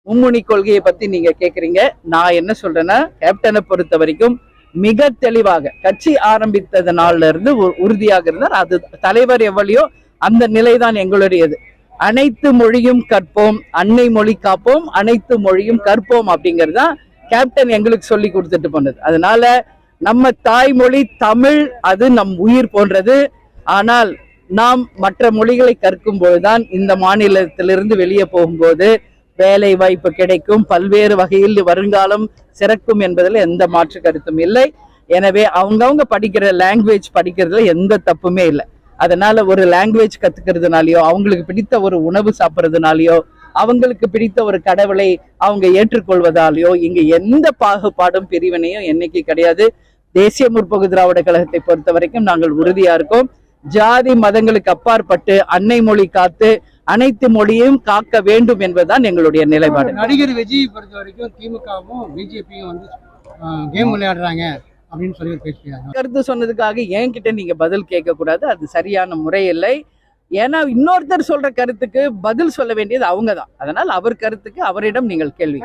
மும்முனை கொள்கையை பத்தி நீங்க கேக்குறீங்க. நான் என்ன சொல்றேன்னா, கேப்டனை பொறுத்த வரைக்கும் மிக தெளிவாக கட்சி ஆரம்பித்தது நாள்ல இருந்து உறுதியாக இருந்தார். அது தலைவர் எவ்வளியோ அந்த நிலைதான் எங்களுடையது. அனைத்து மொழியும் கற்போம், அன்னை மொழி காப்போம், அனைத்து மொழியும் கற்போம் அப்படிங்கிறது தான் கேப்டன் எங்களுக்கு சொல்லி கொடுத்துட்டு போனது. அதனால நம்ம தாய்மொழி தமிழ், அது நம் உயிர் போன்றது. ஆனால் நாம் மற்ற மொழிகளை கற்கும் போதுதான் இந்த மாநிலத்திலிருந்து வெளியே போகும்போது வேலை வாய்ப்பு கிடைக்கும், பல்வேறு வகையில் வருங்காலம் சிறக்கும் என்பதில் எந்த மாற்று கருத்தும் இல்லை. எனவே அவங்கவுங்க படிக்கிற லாங்குவேஜ் படிக்கிறதுல எந்த தப்புமே இல்லை. அதனால ஒரு லாங்குவேஜ் கத்துக்கிறதுனாலயோ, அவங்களுக்கு பிடித்த ஒரு உணவு சாப்பிட்றதுனாலயோ, அவங்களுக்கு பிடித்த ஒரு கடவுளை அவங்க ஏற்றுக்கொள்வதாலேயோ இங்க எந்த பாகுபாடும் பிரிவினையும் என்னைக்கு கிடையாது. தேசிய முற்போக்கு திராவிட கழகத்தை பொறுத்த வரைக்கும் நாங்கள் உறுதியா இருக்கோம். ஜாதி மதங்களுக்கு அப்பாற்பட்டு அன்னை மொழி காத்து அனைத்து மொழியையும் காக்க வேண்டும் என்பதுதான் எங்களுடைய நிலைப்பாடு. நடிகர் விஜய் பொறுத்த வரைக்கும் திமுகவும் பிஜேபியும் வந்து கேம் விளையாடுறாங்க அப்படின்னு சொல்லி பேசுறாங்க. கருத்து சொன்னதுக்காக என்கிட்ட நீங்க பதில் கேட்க கூடாது, அது சரியான முறை இல்லை. ஏன்னா இன்னொருத்தர் சொல்ற கருத்துக்கு பதில் சொல்ல வேண்டியது அவங்க தான். அதனால் அவர் கருத்துக்கு அவரிடம் நீங்கள் கேள்வி